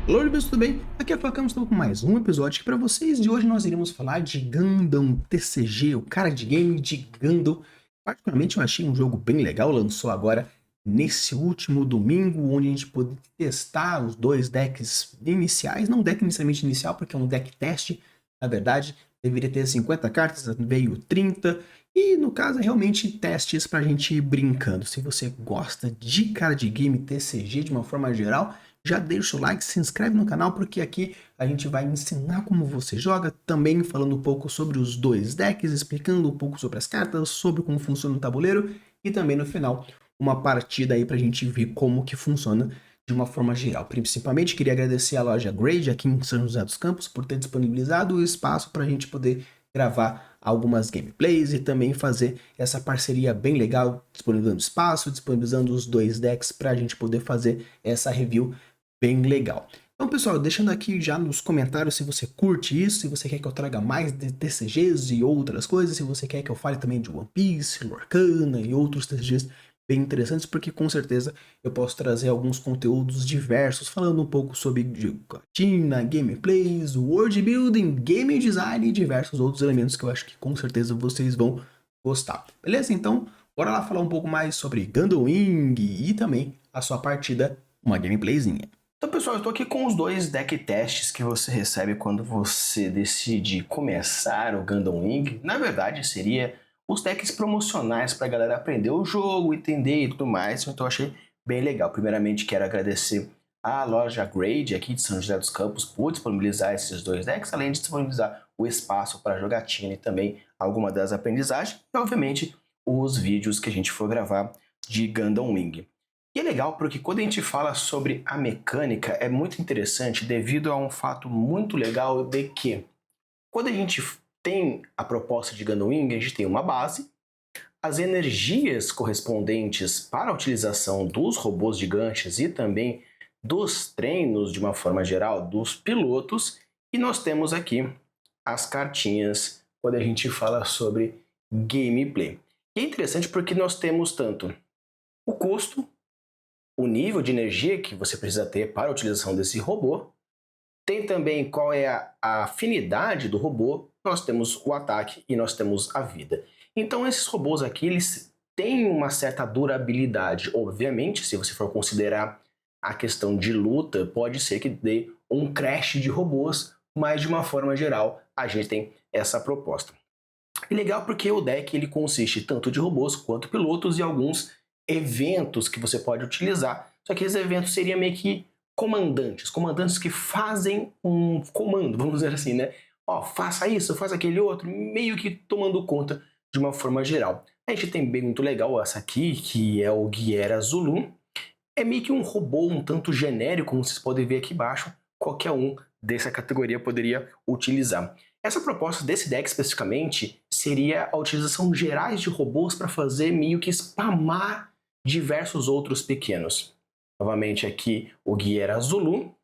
Olá, pessoal, tudo bem? Aqui é o Facão, estou com mais um episódio aqui para vocês e hoje nós iremos falar de Gundam TCG, o cara de game de Gundam. Particularmente eu achei um jogo bem legal, lançou agora nesse último domingo, onde a gente pôde testar os dois decks iniciais, não deck necessariamente inicial, porque é um deck teste, na verdade, deveria ter 50 cartas, veio 30, e no caso é realmente testes pra gente ir brincando. Se você gosta de cara de game TCG de uma forma geral, já deixa o like, se inscreve no canal, porque aqui a gente vai ensinar como você joga, também falando um pouco sobre os dois decks, explicando um pouco sobre as cartas, sobre como funciona o tabuleiro, e também no final uma partida aí pra gente ver como que funciona de uma forma geral. Principalmente queria agradecer a loja Grade aqui em São José dos Campos por ter disponibilizado o espaço para a gente poder gravar algumas gameplays e também fazer essa parceria bem legal, disponibilizando espaço, disponibilizando os dois decks para a gente poder fazer essa review bem legal. Então, pessoal, deixando aqui já nos comentários se você curte isso, se você quer que eu traga mais de TCGs e outras coisas, se você quer que eu fale também de One Piece, Lorcana e outros TCGs bem interessantes, porque com certeza eu posso trazer alguns conteúdos diversos, falando um pouco sobre jogatina, gameplays, world building, game design e diversos outros elementos que eu acho que com certeza vocês vão gostar. Beleza? Então, bora lá falar um pouco mais sobre Gundam Wing e também a sua partida, uma gameplayzinha. Então, pessoal, eu estou aqui com os dois deck tests que você recebe quando você decide começar o Gundam Wing. Na verdade, seria os decks promocionais para a galera aprender o jogo, entender e tudo mais. Então, eu achei bem legal. Primeiramente, quero agradecer à loja Grade aqui de São José dos Campos por disponibilizar esses dois decks, além de disponibilizar o espaço para jogatina e também alguma das aprendizagens. E, obviamente, os vídeos que a gente for gravar de Gundam Wing. E é legal porque quando a gente fala sobre a mecânica é muito interessante devido a um fato muito legal de que quando a gente tem a proposta de Gundam Wing, a gente tem uma base, as energias correspondentes para a utilização dos robôs gigantes e também dos treinos de uma forma geral dos pilotos, e nós temos aqui as cartinhas quando a gente fala sobre gameplay. E é interessante porque nós temos tanto o custo, o nível de energia que você precisa ter para a utilização desse robô. Tem também qual é a afinidade do robô. Nós temos o ataque e nós temos a vida. Então esses robôs aqui, eles têm uma certa durabilidade. Obviamente, se você for considerar a questão de luta, pode ser que dê um crash de robôs, mas de uma forma geral, a gente tem essa proposta. E legal porque o deck ele consiste tanto de robôs quanto pilotos e alguns eventos que você pode utilizar, só que esses eventos seriam meio que comandantes que fazem um comando, vamos dizer assim, né? Ó, faça isso, faça aquele outro, meio que tomando conta de uma forma geral. A gente tem bem muito legal essa aqui, que é o Guiera Zulu. É meio que um robô um tanto genérico, como vocês podem ver aqui embaixo, qualquer um dessa categoria poderia utilizar. Essa proposta desse deck especificamente seria a utilização gerais de robôs para fazer meio que spamar diversos outros pequenos. Novamente aqui o Guiera Zulu,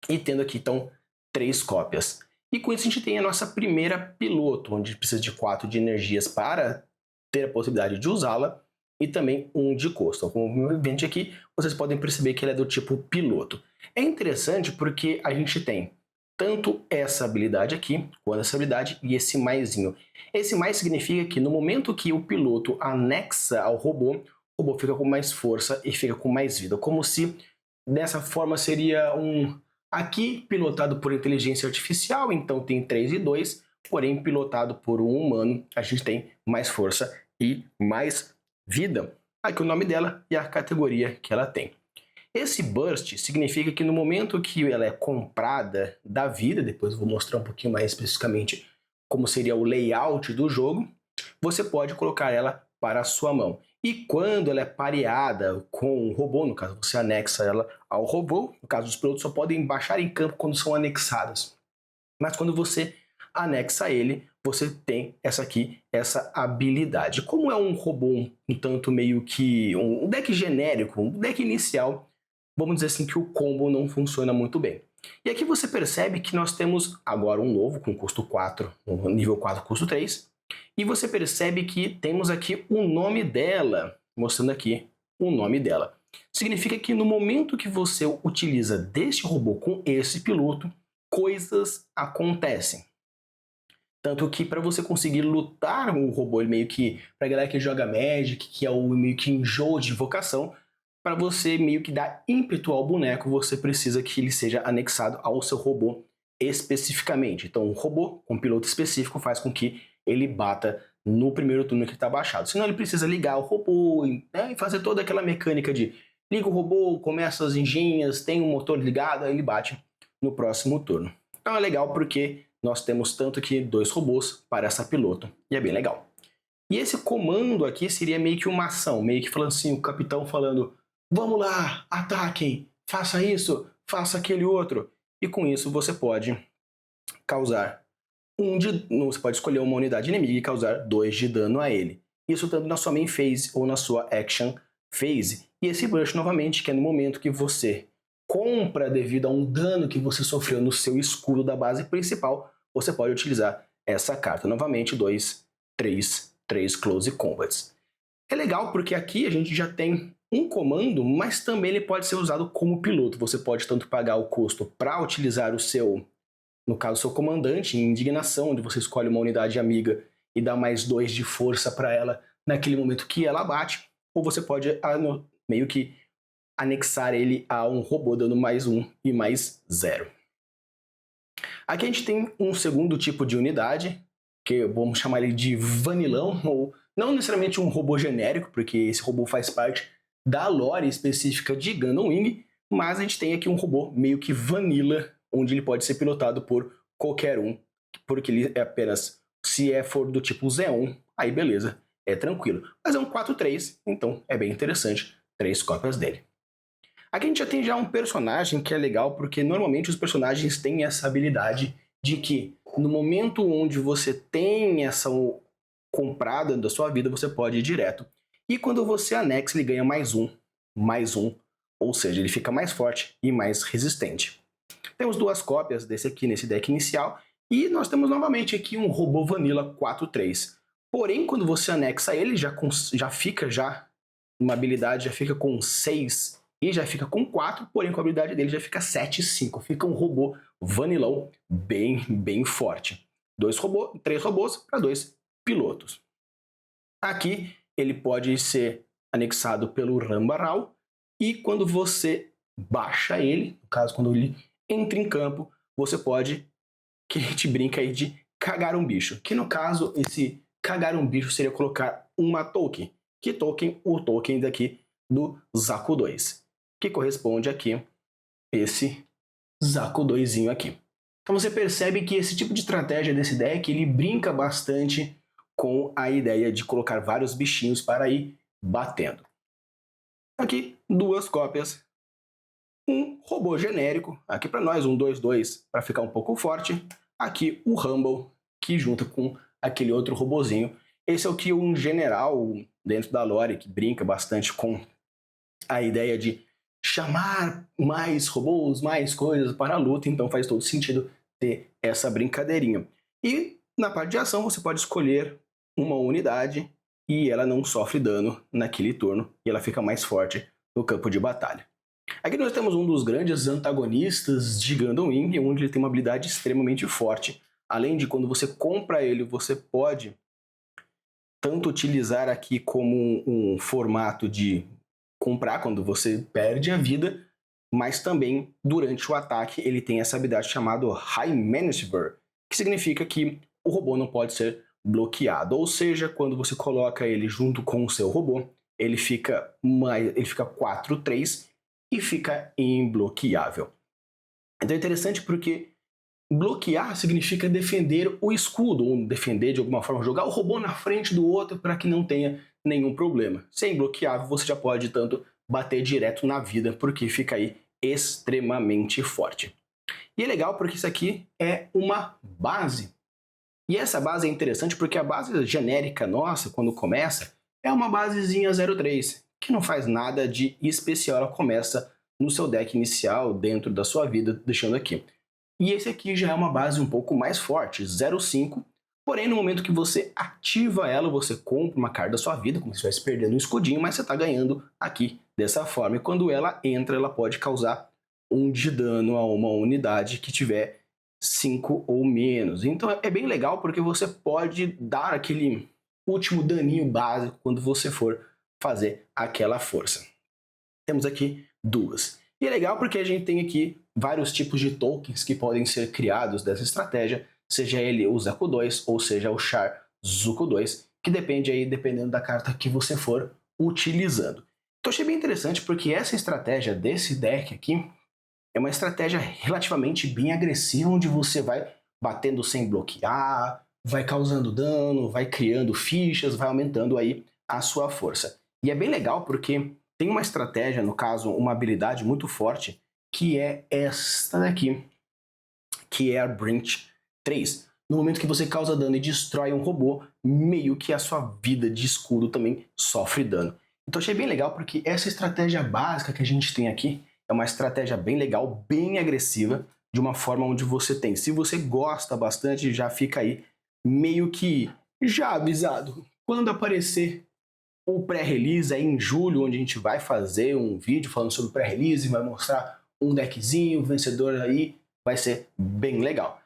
e tendo aqui então 3 cópias. E com isso a gente tem a nossa primeira piloto, onde precisa de 4 de energias para ter a possibilidade de usá-la, e também um de custo. Como eu vende aqui, vocês podem perceber que ele é do tipo piloto. É interessante porque a gente tem tanto essa habilidade aqui, quanto essa habilidade e esse maisinho. Esse mais significa que no momento que o piloto anexa ao robô, o robô fica com mais força e fica com mais vida. Como se dessa forma seria um... Aqui pilotado por inteligência artificial, então tem 3 e 2, porém pilotado por um humano, a gente tem mais força e mais vida. Aqui o nome dela e a categoria que ela tem. Esse burst significa que no momento que ela é comprada da vida, depois eu vou mostrar um pouquinho mais especificamente como seria o layout do jogo, você pode colocar ela para a sua mão. E quando ela é pareada com o robô, no caso você anexa ela ao robô, no caso os pilotos só podem baixar em campo quando são anexados. Mas quando você anexa ele, você tem essa habilidade. Como é um robô um tanto meio que um deck genérico, um deck inicial, vamos dizer assim que o combo não funciona muito bem. E aqui você percebe que nós temos agora um novo com custo 4, um nível 4 custo 3, e você percebe que temos aqui o nome dela, mostrando aqui o nome dela. Significa que no momento que você utiliza deste robô com esse piloto, coisas acontecem. Tanto que para você conseguir lutar o robô, ele meio que, pra galera que joga Magic, que é o meio que enjoo de invocação, para você meio que dar ímpeto ao boneco, você precisa que ele seja anexado ao seu robô especificamente. Então, o robô com piloto específico faz com que ele bata no primeiro turno que está baixado. Senão, ele precisa ligar o robô, né, e fazer toda aquela mecânica de liga o robô, começa as engenhas, tem um motor ligado, aí ele bate no próximo turno. Então é legal porque nós temos tanto que 2 robôs para essa piloto, e é bem legal. E esse comando aqui seria meio que uma ação, meio que falando assim, o capitão falando, vamos lá, ataquem, faça isso, faça aquele outro. E com isso você pode causar você pode escolher uma unidade inimiga e causar 2 de dano a ele. Isso tanto na sua main phase ou na sua action phase. E esse burst novamente, que é no momento que você compra devido a um dano que você sofreu no seu escudo da base principal, você pode utilizar essa carta. Novamente, 2, 3 Close Combats. É legal porque aqui a gente já tem um comando, mas também ele pode ser usado como piloto. Você pode tanto pagar o custo para utilizar o seu, no caso, seu comandante em indignação, onde você escolhe uma unidade amiga e dá mais 2 de força para ela naquele momento que ela bate, ou você pode meio que anexar ele a um robô dando mais 1 e mais 0. Aqui a gente tem um segundo tipo de unidade, que vamos chamar ele de vanilão, ou não necessariamente um robô genérico, porque esse robô faz parte da lore específica de Gundam Wing, mas a gente tem aqui um robô meio que vanilla, onde ele pode ser pilotado por qualquer um, porque ele é apenas, se for do tipo Z1, aí beleza, é tranquilo. Mas é um 4-3, então é bem interessante, 3 cópias dele. Aqui a gente já tem um personagem que é legal, porque normalmente os personagens têm essa habilidade de que no momento onde você tem essa comprada da sua vida, você pode ir direto. E quando você anexa, ele ganha mais um, ou seja, ele fica mais forte e mais resistente. Temos 2 cópias desse aqui nesse deck inicial, e nós temos novamente aqui um robô Vanilla 4-3. Porém, quando você anexa ele, já fica uma habilidade, já fica com 6 e já fica com 4, porém com a habilidade dele já fica 7-5. Fica um robô vanilão bem forte. 3 robôs para 2 pilotos. Aqui ele pode ser anexado pelo Rambaral, e quando você baixa ele, no caso quando ele entra em campo, você pode, que a gente brinca aí de cagar um bicho. Que no caso, esse cagar um bicho seria colocar uma token. Que token? O token daqui do Zaku 2. Que corresponde aqui esse Zaku 2zinho aqui. Então você percebe que esse tipo de estratégia desse deck, ele brinca bastante com a ideia de colocar vários bichinhos para ir batendo. Aqui, 2 cópias. Um robô genérico, aqui para nós, um 2-2 para ficar um pouco forte. Aqui o Rumble, que junta com aquele outro robozinho. Esse é o que um general dentro da lore, que brinca bastante com a ideia de chamar mais robôs, mais coisas para a luta, então faz todo sentido ter essa brincadeirinha. E na parte de ação você pode escolher uma unidade e ela não sofre dano naquele turno e ela fica mais forte no campo de batalha. Aqui nós temos um dos grandes antagonistas de Gundam Wing, onde ele tem uma habilidade extremamente forte. Além de quando você compra ele, você pode tanto utilizar aqui como um formato de comprar quando você perde a vida, mas também durante o ataque ele tem essa habilidade chamada High Maneuver, que significa que o robô não pode ser bloqueado. Ou seja, quando você coloca ele junto com o seu robô, ele fica 4-3 e fica imbloqueável. Então é interessante porque bloquear significa defender o escudo, ou defender de alguma forma, jogar o robô na frente do outro para que não tenha nenhum problema. Sem imbloqueável, você já pode tanto bater direto na vida, porque fica aí extremamente forte. E é legal porque isso aqui é uma base. E essa base é interessante porque a base genérica nossa, quando começa, é uma basezinha 03, que não faz nada de especial, ela começa no seu deck inicial, dentro da sua vida, deixando aqui. E esse aqui já é uma base um pouco mais forte, 05, Porém, no momento que você ativa ela, você compra uma carta da sua vida, como se estivesse perdendo um escudinho, mas você está ganhando aqui dessa forma. E quando ela entra, ela pode causar 1 de dano a uma unidade que tiver 5 ou menos. Então é bem legal porque você pode dar aquele último daninho básico quando você for fazer aquela força. Temos aqui 2. E é legal porque a gente tem aqui vários tipos de tokens que podem ser criados dessa estratégia, seja ele o Zaku 2 ou seja o Char Zuko 2, que depende aí, dependendo da carta que você for utilizando. Então achei bem interessante porque essa estratégia desse deck aqui é uma estratégia relativamente bem agressiva, onde você vai batendo sem bloquear, vai causando dano, vai criando fichas, vai aumentando aí a sua força. E é bem legal porque tem uma estratégia, no caso, uma habilidade muito forte, que é esta daqui, que é a Branch 3. No momento que você causa dano e destrói um robô, meio que a sua vida de escudo também sofre dano. Então achei bem legal porque essa estratégia básica que a gente tem aqui é uma estratégia bem legal, bem agressiva, de uma forma onde você tem. Se você gosta bastante, já fica aí meio que já avisado. Quando aparecer o pré-release aí em julho, onde a gente vai fazer um vídeo falando sobre o pré-release, vai mostrar um deckzinho, o vencedor aí, vai ser bem legal.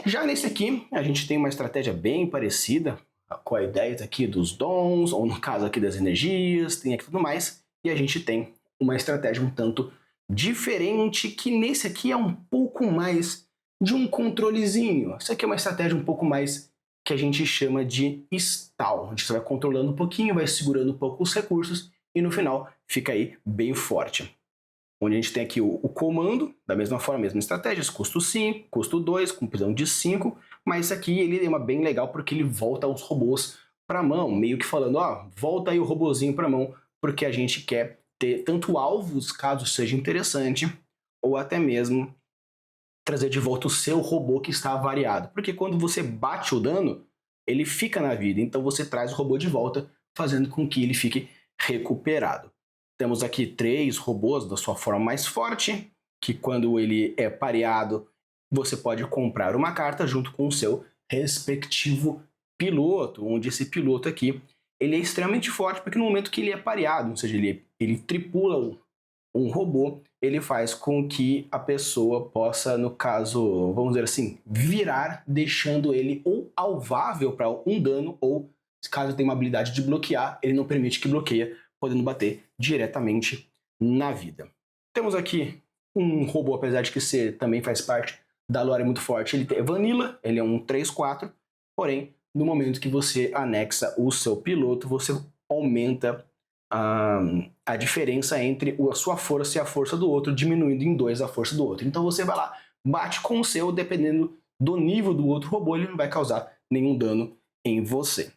Já nesse aqui, a gente tem uma estratégia bem parecida com a ideia aqui dos dons, ou no caso aqui das energias, tem aqui tudo mais, e a gente tem uma estratégia um tanto diferente, que nesse aqui é um pouco mais de um controlezinho. Isso aqui é uma estratégia um pouco mais que a gente chama de stall, onde você vai controlando um pouquinho, vai segurando um pouco os recursos e no final fica aí bem forte. Onde a gente tem aqui o comando, da mesma forma, mesma estratégia, custo 5, custo 2, com prisão de 5, mas aqui ele é uma bem legal porque ele volta os robôs para a mão, meio que falando, ó, volta aí o robozinho para a mão, porque a gente quer ter tanto alvos, caso seja interessante, ou até mesmo trazer de volta o seu robô que está variado. Porque quando você bate o dano, ele fica na vida, então você traz o robô de volta, fazendo com que ele fique recuperado. Temos aqui 3 robôs da sua forma mais forte, que quando ele é pareado, você pode comprar uma carta junto com o seu respectivo piloto, onde esse piloto aqui ele é extremamente forte porque no momento que ele é pareado, ou seja, ele tripula um robô, ele faz com que a pessoa possa, no caso, vamos dizer assim, virar, deixando ele ou alvável para um dano, ou caso tenha uma habilidade de bloquear, ele não permite que bloqueie, podendo bater diretamente na vida. Temos aqui um robô, apesar de que também faz parte da lore muito forte, ele é Vanilla, ele é um 3/4, porém, no momento que você anexa o seu piloto, você aumenta a diferença entre a sua força e a força do outro, diminuindo em 2 a força do outro. Então você vai lá, bate com o seu, dependendo do nível do outro robô, ele não vai causar nenhum dano em você.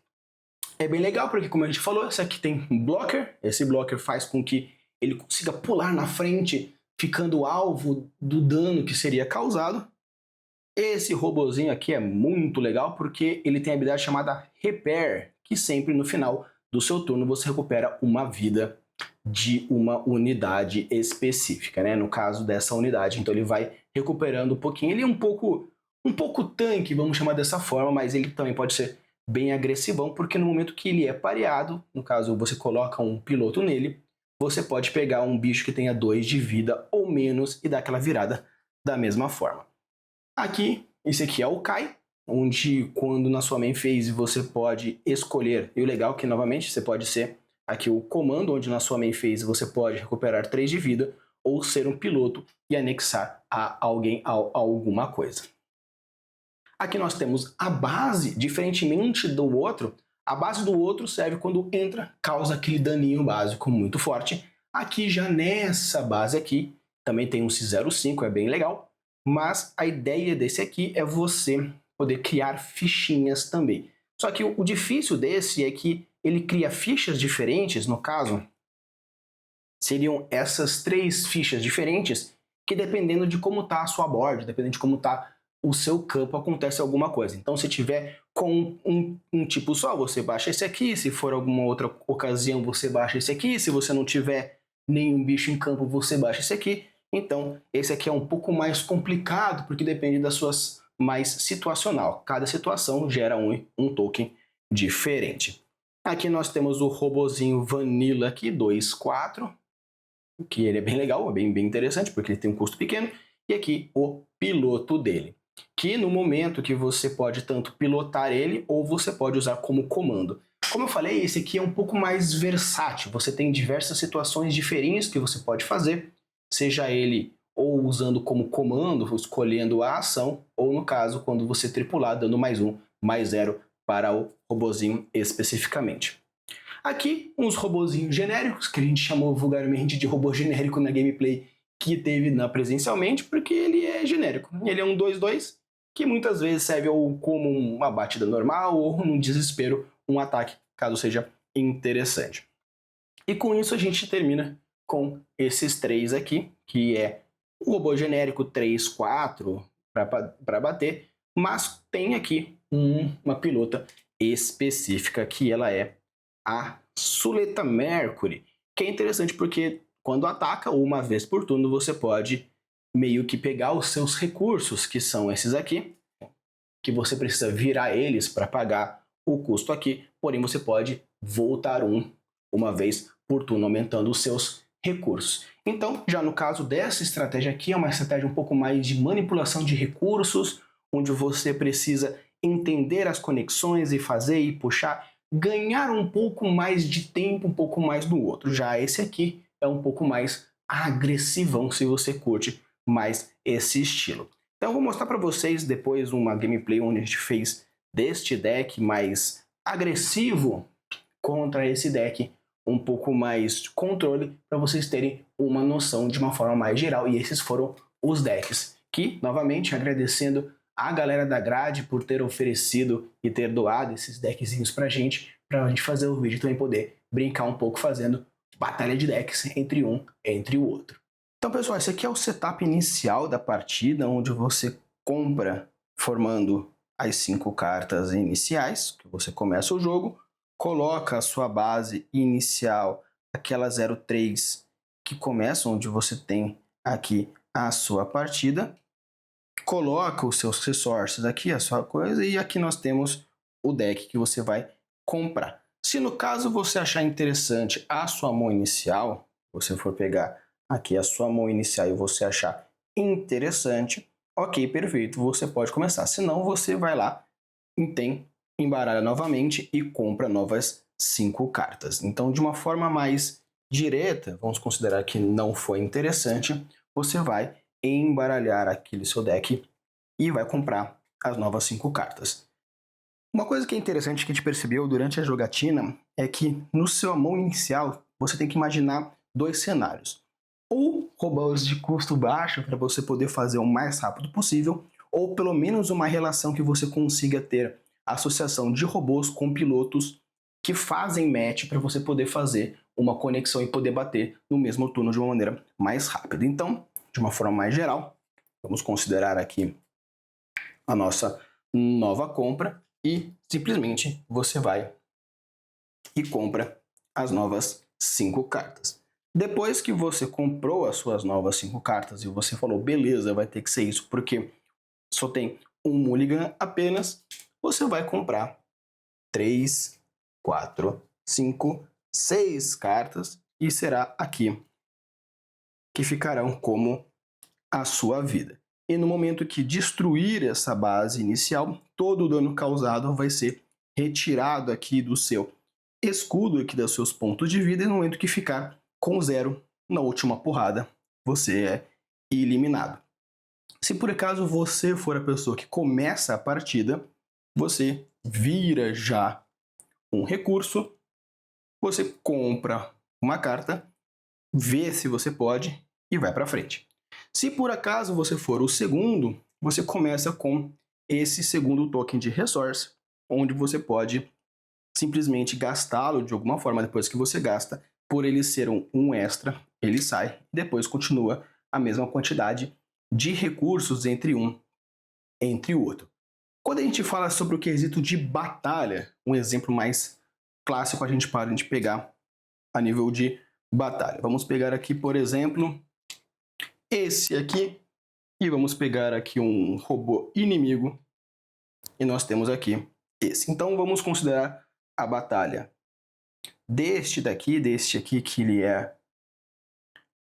É bem legal porque, como a gente falou, esse aqui tem um blocker, esse blocker faz com que ele consiga pular na frente, ficando alvo do dano que seria causado. Esse robozinho aqui é muito legal porque ele tem a habilidade chamada Repair, que sempre no final do seu turno você recupera uma vida de uma unidade específica, né? No caso dessa unidade, então ele vai recuperando um pouquinho. Ele é um pouco tanque, vamos chamar dessa forma, mas ele também pode ser bem agressivão, porque no momento que ele é pareado, no caso você coloca um piloto nele, você pode pegar um bicho que tenha 2 de vida ou menos e dar aquela virada da mesma forma. Aqui, esse aqui é o Kai, onde quando na sua main phase você pode escolher, e o legal é que novamente você pode ser aqui o comando, onde na sua main phase você pode recuperar 3 de vida, ou ser um piloto e anexar a alguém a alguma coisa. Aqui nós temos a base, diferentemente do outro, a base do outro serve quando entra, causa aquele daninho básico muito forte. Aqui já nessa base aqui, também tem um C05, é bem legal. Mas a ideia desse aqui é você poder criar fichinhas também. Só que o difícil desse é que ele cria fichas diferentes, no caso, seriam essas 3 fichas diferentes, que dependendo de como está a sua board, dependendo de como está o seu campo, acontece alguma coisa. Então se tiver com um tipo só, você baixa esse aqui, se for alguma outra ocasião você baixa esse aqui, se você não tiver nenhum bicho em campo você baixa esse aqui. Então, esse aqui é um pouco mais complicado, porque depende das suas mais situacional. Cada situação gera um token diferente. Aqui nós temos o robozinho Vanilla aqui, 2/4, que ele é bem legal, é bem interessante, porque ele tem um custo pequeno. E aqui o piloto dele, que no momento que você pode tanto pilotar ele, ou você pode usar como comando. Como eu falei, esse aqui é um pouco mais versátil, você tem diversas situações diferentes que você pode fazer, seja ele ou usando como comando, escolhendo a ação, ou no caso, quando você tripular, dando +1, +0 para o robozinho especificamente. Aqui, uns robozinhos genéricos, que a gente chamou vulgarmente de robô genérico na gameplay que teve presencialmente, porque ele é genérico. Ele é um 2/2, que muitas vezes serve ou como uma batida normal, ou num desespero, um ataque, caso seja interessante. E com isso a gente termina com esses 3 aqui, que é o robô genérico 3/4 para bater, mas tem aqui uma pilota específica, que ela é a Suletta Mercury, que é interessante porque quando ataca, uma vez por turno, você pode meio que pegar os seus recursos, que são esses aqui, que você precisa virar eles para pagar o custo aqui, porém você pode voltar uma vez por turno, aumentando os seus recursos. Então, já no caso dessa estratégia aqui, é uma estratégia um pouco mais de manipulação de recursos, onde você precisa entender as conexões e fazer e puxar, ganhar um pouco mais de tempo, um pouco mais do outro. Já esse aqui é um pouco mais agressivão, se você curte mais esse estilo. Então eu vou mostrar para vocês depois uma gameplay onde a gente fez deste deck mais agressivo contra esse deck um pouco mais de controle, para vocês terem uma noção de uma forma mais geral. E esses foram os decks que, novamente, agradecendo a galera da grade por ter oferecido e ter doado esses deckzinhos pra gente fazer o vídeo e também poder brincar um pouco fazendo batalha de decks entre um entre o outro. Então, pessoal, esse aqui é o setup inicial da partida, onde você compra formando as 5 cartas iniciais, que você começa o jogo, coloca a sua base inicial, aquela 03 que começa, onde você tem aqui a sua partida, coloca os seus resources aqui, a sua coisa, e aqui nós temos o deck que você vai comprar. Se no caso você achar interessante a sua mão inicial, você for pegar aqui a sua mão inicial e você achar interessante, ok, perfeito, você pode começar. Se não, você vai lá, embaralha novamente e compra novas 5 cartas. Então, de uma forma mais direta, vamos considerar que não foi interessante, você vai embaralhar aquele seu deck e vai comprar as novas 5 cartas. Uma coisa que é interessante que a gente percebeu durante a jogatina é que no seu mão inicial você tem que imaginar 2 cenários. Ou robôs de custo baixo para você poder fazer o mais rápido possível, ou pelo menos uma relação que você consiga ter associação de robôs com pilotos que fazem match para você poder fazer uma conexão e poder bater no mesmo turno de uma maneira mais rápida. Então, de uma forma mais geral, vamos considerar aqui a nossa nova compra e simplesmente você vai e compra as novas 5 cartas. Depois que você comprou as suas novas 5 cartas e você falou, beleza, vai ter que ser isso porque só tem um mulligan apenas, você vai comprar 3, 4, 5, 6 cartas e será aqui que ficarão como a sua vida. E no momento que destruir essa base inicial, todo o dano causado vai ser retirado aqui do seu escudo, aqui dos seus pontos de vida, e no momento que ficar com 0 na última porrada, você é eliminado. Se por acaso você for a pessoa que começa a partida, você vira já um recurso, você compra uma carta, vê se você pode e vai para frente. Se por acaso você for o segundo, você começa com esse segundo token de resource, onde você pode simplesmente gastá-lo de alguma forma depois que você gasta. Por ele ser um extra, ele sai, depois continua a mesma quantidade de recursos entre um entre o outro. Quando a gente fala sobre o quesito de batalha, um exemplo mais clássico a gente pegar a nível de batalha. Vamos pegar aqui, por exemplo, esse aqui, E vamos pegar aqui um robô inimigo. E nós temos aqui esse. Então vamos considerar a batalha deste aqui, que ele é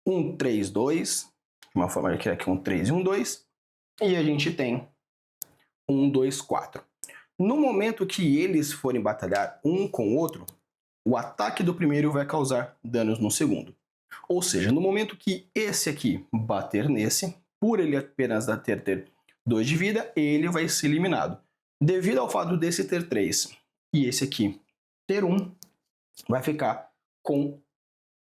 um 3-2. De uma forma de criar aqui um 3 e um 2. E a gente tem um 2-4. No momento que eles forem batalhar um com o outro, o ataque do primeiro vai causar danos no segundo. Ou seja, no momento que esse aqui bater nesse, por ele apenas ter 2 de vida, ele vai ser eliminado. Devido ao fato desse ter 3 e esse aqui ter 1, vai ficar com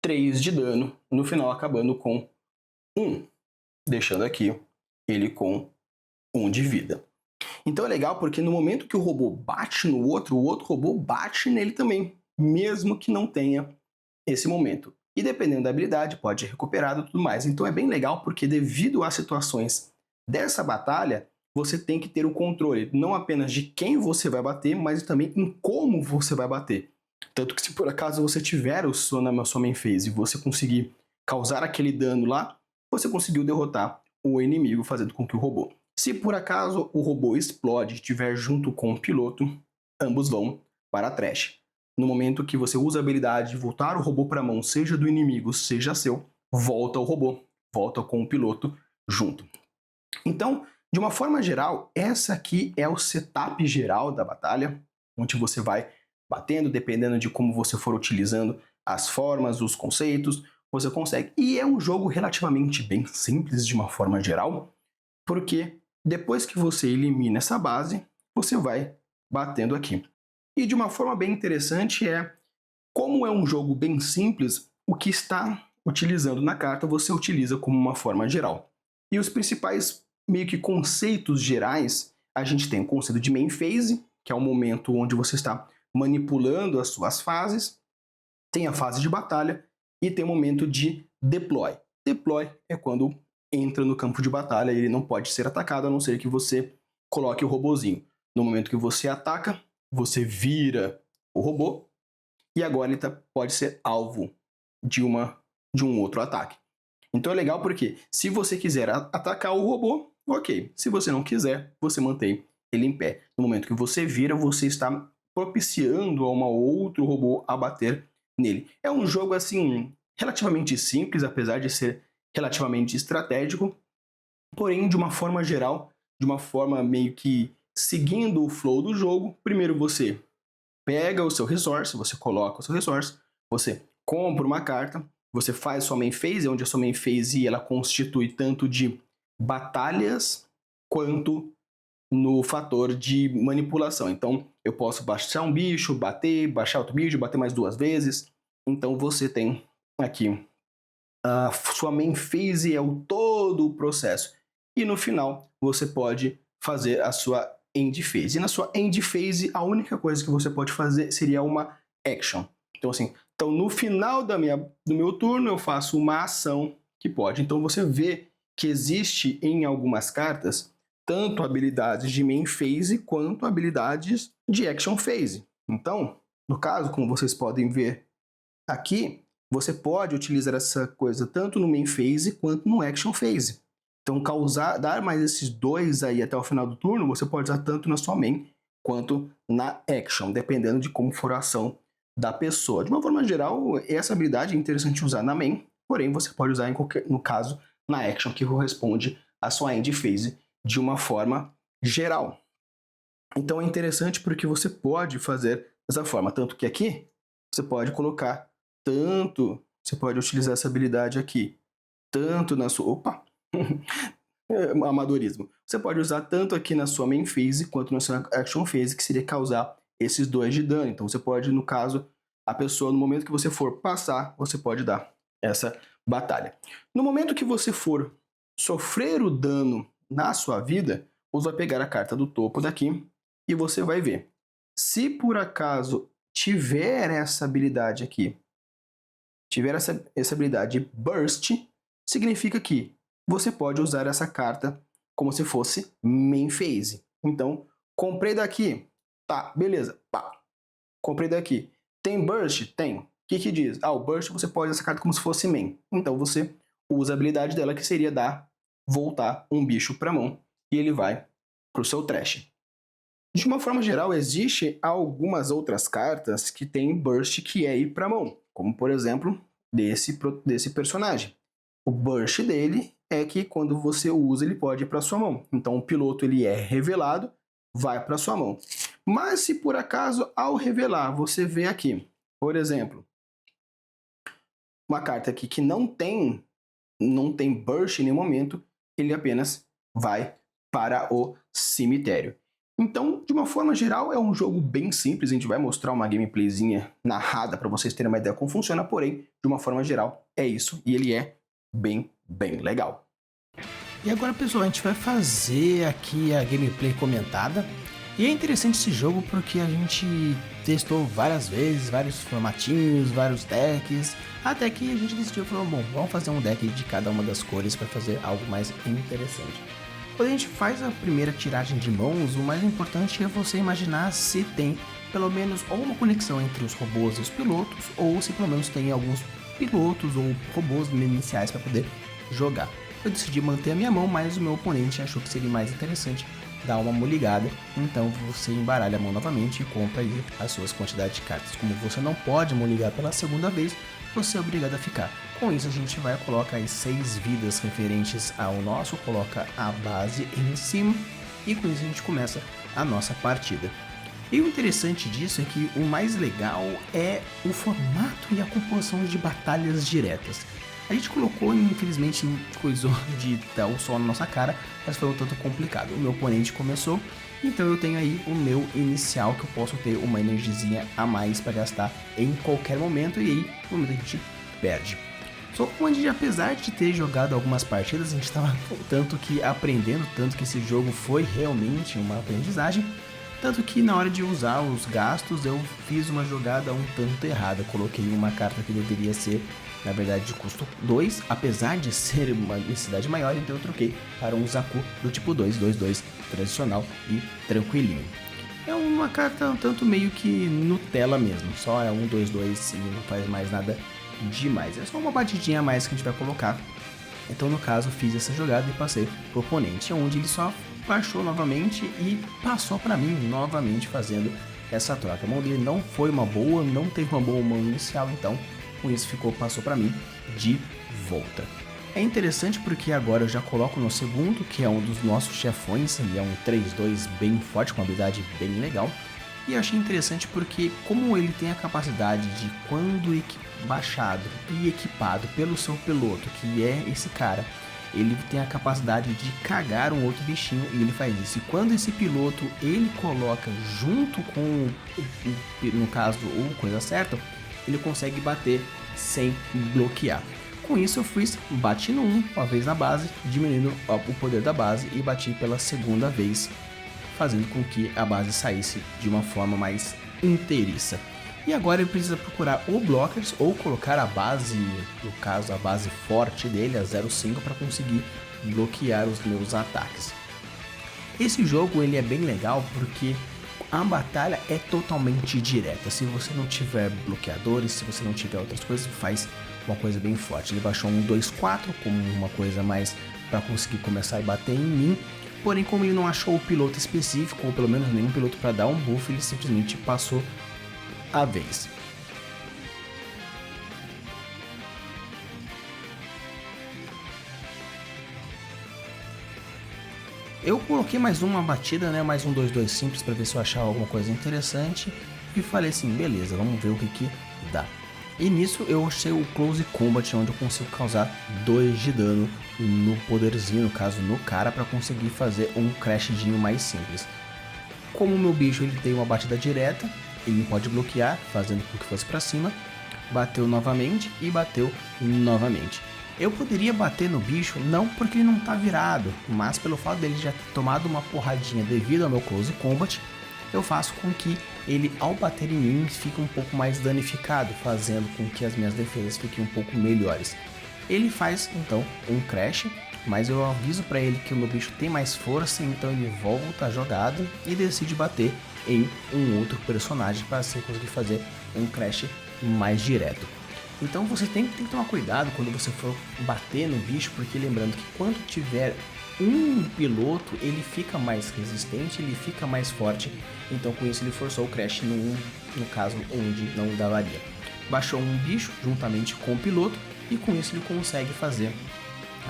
3 de dano, no final acabando com 1, deixando aqui ele com 1 de vida. Então é legal porque no momento que o robô bate no outro, o outro robô bate nele também, mesmo que não tenha esse momento. E dependendo da habilidade, pode ser recuperado e tudo mais. Então é bem legal porque devido às situações dessa batalha, você tem que ter o controle, não apenas de quem você vai bater, mas também em como você vai bater. Tanto que se por acaso você tiver o sua main phase e você conseguir causar aquele dano lá, você conseguiu derrotar o inimigo fazendo com que o robô. Se por acaso o robô explode e estiver junto com o piloto, ambos vão para a trash. No momento que você usa a habilidade de voltar o robô para a mão, seja do inimigo, seja seu, volta o robô, volta com o piloto junto. Então, de uma forma geral, essa aqui é o setup geral da batalha, onde você vai batendo, dependendo de como você for utilizando as formas, os conceitos, você consegue. E é um jogo relativamente bem simples de uma forma geral, porque depois que você elimina essa base, você vai batendo aqui. E de uma forma bem interessante como é um jogo bem simples, o que está utilizando na carta você utiliza como uma forma geral. E os principais meio que conceitos gerais, a gente tem o conceito de main phase, que é o momento onde você está manipulando as suas fases, tem a fase de batalha e tem o momento de deploy. Deploy é quando entra no campo de batalha e ele não pode ser atacado a não ser que você coloque o robozinho. No momento que você ataca, você vira o robô e agora ele pode ser alvo de um outro ataque. Então é legal porque se você quiser atacar o robô, ok. Se você não quiser, você mantém ele em pé. No momento que você vira, você está propiciando a um outro robô a bater nele. É um jogo assim relativamente simples, apesar de ser relativamente estratégico, porém de uma forma geral, de uma forma meio que seguindo o flow do jogo. Primeiro você pega o seu resource, você coloca o seu resource, você compra uma carta, você faz sua main phase, onde a sua main phase ela constitui tanto de batalhas quanto no fator de manipulação. Então eu posso baixar um bicho, baixar outro bicho, bater mais 2 vezes. Então você tem aqui a sua main phase é todo o processo. E no final você pode fazer a sua end phase. E na sua end phase a única coisa que você pode fazer seria uma action. Então assim, no final do meu turno eu faço uma ação que pode. Então você vê que existe em algumas cartas tanto habilidades de main phase quanto habilidades de action phase. Então, no caso, como vocês podem ver aqui, você pode utilizar essa coisa tanto no main phase quanto no action phase. Então, dar mais esses 2 aí até o final do turno, você pode usar tanto na sua main quanto na action, dependendo de como for a ação da pessoa. De uma forma geral, essa habilidade é interessante usar na main, porém você pode usar no caso na action, que corresponde à sua end phase de uma forma geral. Então é interessante porque você pode fazer dessa forma, tanto que aqui você pode colocar você pode utilizar essa habilidade aqui, tanto na sua... Opa! Amadorismo. Você pode usar tanto aqui na sua main phase quanto na sua action phase, que seria causar esses 2 de dano. Então você pode, no caso, a pessoa, no momento que você for passar, você pode dar essa batalha. No momento que você for sofrer o dano na sua vida, você vai pegar a carta do topo daqui e você vai ver. Se por acaso tiver essa habilidade aqui, tiver essa habilidade Burst, significa que você pode usar essa carta como se fosse main phase. Então, comprei daqui. Tá, beleza. Pá. Comprei daqui. Tem Burst? Tem. O que diz? O Burst você pode usar essa carta como se fosse main. Então você usa a habilidade dela, que seria dar voltar um bicho para a mão e ele vai para o seu trash. De uma forma geral, existe algumas outras cartas que tem burst que é ir para a mão, como por exemplo desse personagem. O burst dele é que quando você usa ele pode ir para sua mão. Então o piloto ele é revelado, vai para sua mão. Mas se por acaso ao revelar você vê aqui, por exemplo, uma carta aqui que não tem burst em nenhum momento, ele apenas vai para o cemitério. Então, de uma forma geral, é um jogo bem simples. A gente vai mostrar uma gameplayzinha narrada para vocês terem uma ideia como funciona, porém, de uma forma geral, é isso. E ele é bem legal. E agora, pessoal, a gente vai fazer aqui a gameplay comentada. E é interessante esse jogo porque a gente testou várias vezes, vários formatinhos, vários decks, até que a gente decidiu, falou, bom, vamos fazer um deck de cada uma das cores para fazer algo mais interessante. Quando a gente faz a primeira tiragem de mãos, o mais importante é você imaginar se tem pelo menos ou uma conexão entre os robôs e os pilotos, ou se pelo menos tem alguns pilotos ou robôs iniciais para poder jogar. Eu decidi manter a minha mão, mas o meu oponente achou que seria mais interessante dar uma moligada, então você embaralha a mão novamente e compra aí as suas quantidades de cartas. Como você não pode moligar pela segunda vez, você é obrigado a ficar. Com isso a gente vai colocar as 6 vidas referentes ao nosso, coloca a base em cima e com isso a gente começa a nossa partida. E o interessante disso é que o mais legal é o formato e a composição de batalhas diretas. A gente colocou, infelizmente, coisou de dar o sol na nossa cara, mas foi um tanto complicado. O meu oponente começou, então eu tenho aí o meu inicial, que eu posso ter uma energiazinha a mais para gastar em qualquer momento, e aí, no momento a gente perde. Só que onde, apesar de ter jogado algumas partidas, a gente estava tanto que aprendendo, tanto que esse jogo foi realmente uma aprendizagem, tanto que na hora de usar os gastos eu fiz uma jogada um tanto errada. Coloquei uma carta que deveria ser, na verdade, de custo 2, apesar de ser uma necessidade maior, então eu troquei para um Zaku do tipo 2/2/2 tradicional e tranquilinho. É uma carta um tanto meio que Nutella mesmo, só é 1/2/2 e não faz mais nada demais. É só uma batidinha a mais que a gente vai colocar. Então no caso fiz essa jogada e passei pro oponente, onde ele só baixou novamente e passou para mim novamente fazendo essa troca. A mão dele não foi uma boa, não teve uma boa mão inicial, então com isso passou para mim de volta. É interessante porque agora eu já coloco no segundo, que é um dos nossos chefões, ele é um 3/2 bem forte, com uma habilidade bem legal. E eu achei interessante porque como ele tem a capacidade de, quando baixado e equipado pelo seu piloto, que é esse cara, ele tem a capacidade de cagar um outro bichinho, e ele faz isso. E quando esse piloto ele coloca junto com, no caso, o coisa certa, ele consegue bater sem bloquear. Com isso eu bati no 1 uma vez na base, diminuindo o poder da base, e bati pela segunda vez, fazendo com que a base saísse de uma forma mais inteiriça. E agora ele precisa procurar ou blockers ou colocar a base, no caso a base forte dele, a 0,5, para conseguir bloquear os meus ataques. Esse jogo ele é bem legal porque a batalha é totalmente direta. Se você não tiver bloqueadores, se você não tiver outras coisas, faz uma coisa bem forte. Ele baixou um 2/4 como uma coisa mais para conseguir começar a bater em mim. Porém, como ele não achou o piloto específico, ou pelo menos nenhum piloto para dar um buff, ele simplesmente passou a vez. Eu coloquei mais uma batida, né, mais um 2/2 simples para ver se eu achava alguma coisa interessante, e falei assim, beleza, vamos ver o que dá. E nisso eu achei o Close Combat, onde eu consigo causar 2 de dano no poderzinho, no caso no cara, para conseguir fazer um crashzinho mais simples. Como o meu bicho ele tem uma batida direta, ele não pode bloquear, fazendo com que fosse para cima. Bateu novamente e bateu novamente. Eu poderia bater no bicho não porque ele não tá virado, mas pelo fato dele já ter tomado uma porradinha devido ao meu Close Combat, eu faço com que ele, ao bater em mim, fique um pouco mais danificado, fazendo com que as minhas defesas fiquem um pouco melhores. Ele faz então um crash, mas eu aviso para ele que o meu bicho tem mais força, então ele volta a jogada e decide bater em um outro personagem para assim conseguir fazer um crash mais direto. Então você tem que tomar cuidado quando você for bater no bicho, porque lembrando que quando tiver um piloto, ele fica mais resistente, ele fica mais forte. Então com isso ele forçou o Crash no caso onde não daria. Baixou um bicho juntamente com o piloto e com isso ele consegue fazer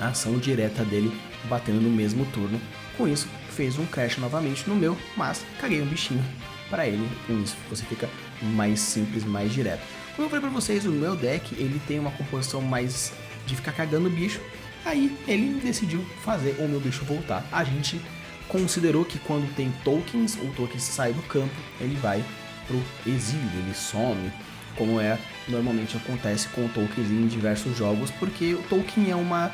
a ação direta dele batendo no mesmo turno. Com isso fez um Crash novamente no meu, mas caguei um bichinho para ele. Com isso você fica mais simples, mais direto. Como eu falei pra vocês, o meu deck ele tem uma composição mais de ficar cagando bicho. Aí ele decidiu fazer o meu bicho voltar. A gente considerou que quando tem tokens, o token sai do campo, ele vai pro exílio, ele some, como normalmente acontece com tokens em diversos jogos, porque o token é uma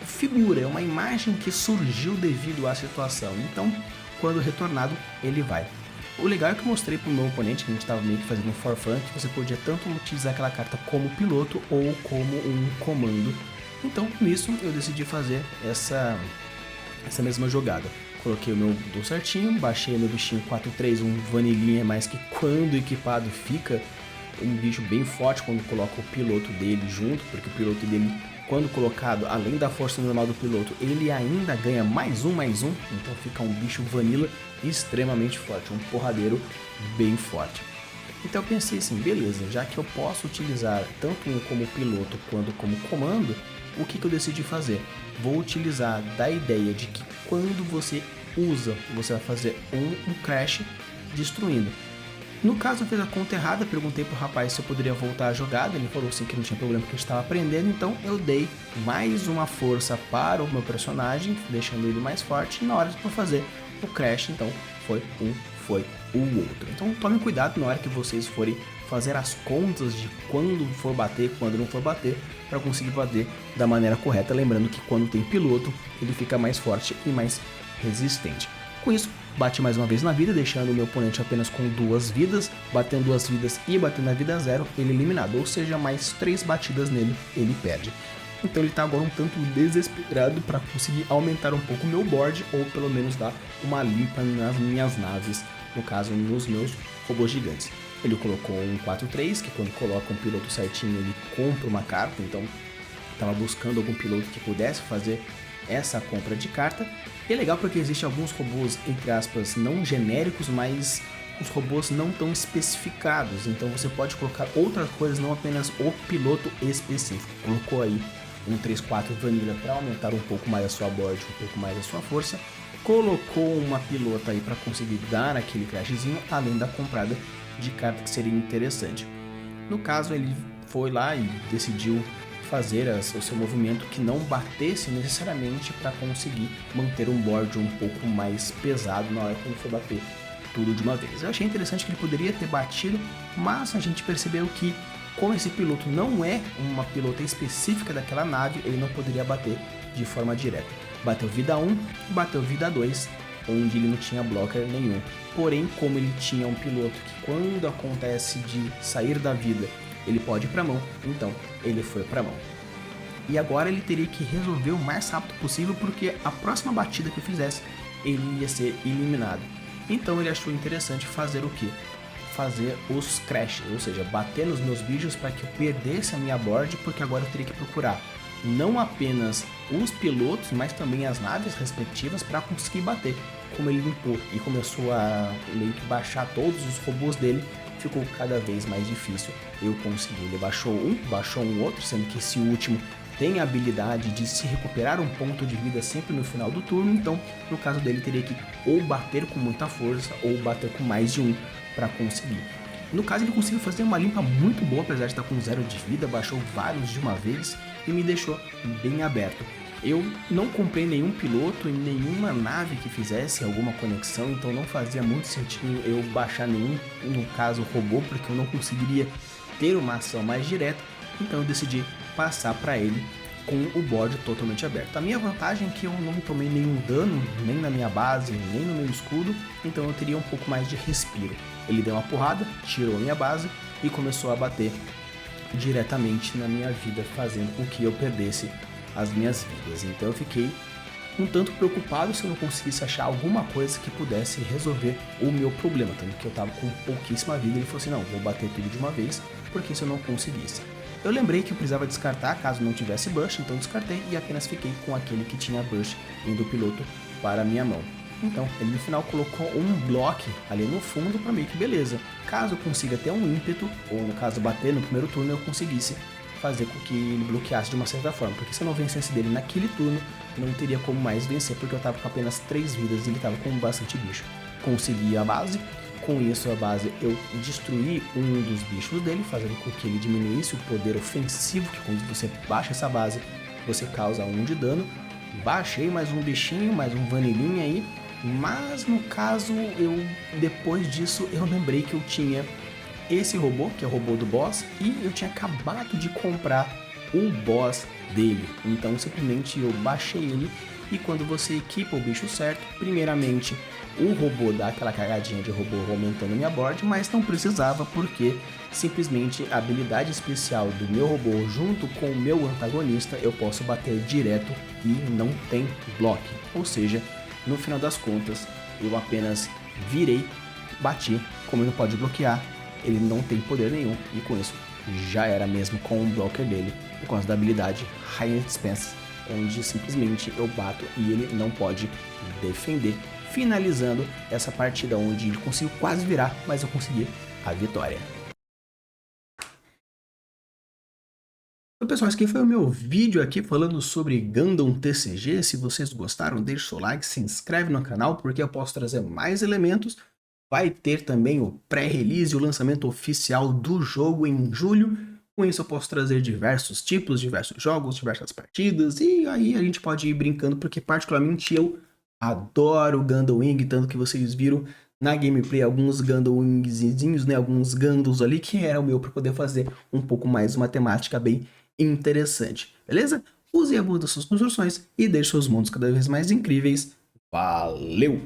figura, é uma imagem que surgiu devido à situação. Então, quando retornado, ele vai. O legal é que eu mostrei pro meu oponente, que a gente estava meio que fazendo um for fun, que você podia tanto utilizar aquela carta como piloto ou como um comando. Então, nisso, eu decidi fazer essa mesma jogada. Coloquei o meu do certinho, baixei meu bichinho 4-3, um vanilinha, mas que quando equipado fica um bicho bem forte quando coloca o piloto dele junto, porque o piloto dele, quando colocado, além da força normal do piloto, ele ainda ganha mais um, então fica um bicho vanilla extremamente forte, um porradeiro bem forte. Então eu pensei assim, beleza, já que eu posso utilizar tanto um como piloto quanto como comando, o que eu decidi fazer? Vou utilizar da ideia de que quando você usa, você vai fazer um Crash destruindo. No caso eu fiz a conta errada, perguntei pro rapaz se eu poderia voltar a jogada, ele falou sim que não tinha problema porque eu estava aprendendo, então eu dei mais uma força para o meu personagem, deixando ele mais forte, e na hora de eu fazer o Crash, então foi um, foi o outro. Então tomem cuidado na hora que vocês forem fazer as contas de quando for bater, quando não for bater, para conseguir bater da maneira correta, lembrando que quando tem piloto, ele fica mais forte e mais resistente. Com isso, bati mais uma vez na vida, deixando o meu oponente apenas com 2 vidas, batendo 2 vidas e batendo na vida 0, ele eliminado, ou seja, mais 3 batidas nele, ele perde. Então ele está agora um tanto desesperado para conseguir aumentar um pouco o meu board, ou pelo menos dar uma limpa nas minhas naves, no caso nos meus robôs gigantes. Ele colocou um 4-3, que quando coloca um piloto certinho ele compra uma carta, então estava buscando algum piloto que pudesse fazer essa compra de carta. E é legal porque existem alguns robôs, entre aspas, não genéricos, mas os robôs não tão especificados, então você pode colocar outras coisas, não apenas o piloto específico. Colocou aí um 3-4 Vanilla para aumentar um pouco mais a sua board, um pouco mais a sua força. Colocou uma pilota aí para conseguir dar aquele crashzinho, além da comprada de carta que seria interessante. No caso, ele foi lá e decidiu fazer o seu movimento que não batesse necessariamente para conseguir manter um board um pouco mais pesado na hora que ele for bater tudo de uma vez. Eu achei interessante que ele poderia ter batido, mas a gente percebeu que como esse piloto não é uma pilota específica daquela nave, ele não poderia bater de forma direta. Bateu vida 1, bateu vida 2, onde ele não tinha blocker nenhum. Porém, como ele tinha um piloto que quando acontece de sair da vida, ele pode ir para mão, então ele foi para mão. E agora ele teria que resolver o mais rápido possível, porque a próxima batida que eu fizesse, ele ia ser eliminado. Então ele achou interessante fazer o quê? Fazer os crashes, ou seja, bater nos meus bichos para que eu perdesse a minha board, porque agora eu teria que procurar não apenas os pilotos, mas também as naves respectivas para conseguir bater. Como ele limpou e começou a meio que baixar todos os robôs dele, ficou cada vez mais difícil eu conseguir. Ele baixou um outro, sendo que esse último tem a habilidade de se recuperar um ponto de vida sempre no final do turno, então no caso dele teria que ou bater com muita força ou bater com mais de um para conseguir. No caso ele conseguiu fazer uma limpa muito boa, apesar de estar com 0 de vida, baixou vários de uma vez e me deixou bem aberto. Eu não comprei nenhum piloto e nenhuma nave que fizesse alguma conexão, então não fazia muito sentido eu baixar nenhum, no caso robô, porque eu não conseguiria ter uma ação mais direta, então eu decidi passar para ele com o board totalmente aberto. A minha vantagem é que eu não tomei nenhum dano, nem na minha base, nem no meu escudo, então eu teria um pouco mais de respiro. Ele deu uma porrada, tirou a minha base e começou a bater diretamente na minha vida, fazendo com que eu perdesse as minhas vidas. Então eu fiquei um tanto preocupado se eu não conseguisse achar alguma coisa que pudesse resolver o meu problema, tanto que eu estava com pouquíssima vida. Ele falou assim, não, vou bater tudo de uma vez, porque se eu não conseguisse. Eu lembrei que eu precisava descartar caso não tivesse burst, então descartei e apenas fiquei com aquele que tinha burst indo do piloto para a minha mão. Então, ele no final colocou um bloco ali no fundo para meio que beleza. Caso eu consiga ter um ímpeto, ou no caso bater no primeiro turno, eu conseguisse fazer com que ele bloqueasse de uma certa forma. Porque se eu não vencesse dele naquele turno, não teria como mais vencer, porque eu tava com apenas 3 vidas e ele tava com bastante bicho. Consegui a base, com isso a base eu destruí um dos bichos dele, fazendo com que ele diminuísse o poder ofensivo, que quando você baixa essa base, você causa 1 de dano. Baixei mais um bichinho, mais um vanilinha aí, mas no caso, depois disso, eu lembrei que eu tinha esse robô, que é o robô do boss, e eu tinha acabado de comprar o boss dele. Então, simplesmente eu baixei ele, e quando você equipa o bicho certo, primeiramente, o robô dá aquela cagadinha de robô aumentando minha board, mas não precisava, porque simplesmente a habilidade especial do meu robô junto com o meu antagonista, eu posso bater direto e não tem bloco. Ou seja, no final das contas, eu apenas virei, bati, como ele não pode bloquear, ele não tem poder nenhum, e com isso já era mesmo com o blocker dele, por causa da habilidade High Expense, onde simplesmente eu bato e ele não pode defender, finalizando essa partida onde ele conseguiu quase virar, mas eu consegui a vitória. Então, pessoal, esse aqui foi o meu vídeo aqui falando sobre Gundam TCG. Se vocês gostaram, deixe seu like, se inscreve no canal, porque eu posso trazer mais elementos. Vai ter também o pré-release, o lançamento oficial do jogo em julho. Com isso eu posso trazer diversos tipos, diversos jogos, diversas partidas, e aí a gente pode ir brincando, porque particularmente eu adoro Gundam Wing, tanto que vocês viram na gameplay alguns Gundam Wingzinhos, né, alguns Gundams ali, que era o meu para poder fazer um pouco mais uma temática bem interessante, beleza? Use algumas das suas construções e deixe seus mundos cada vez mais incríveis. Valeu!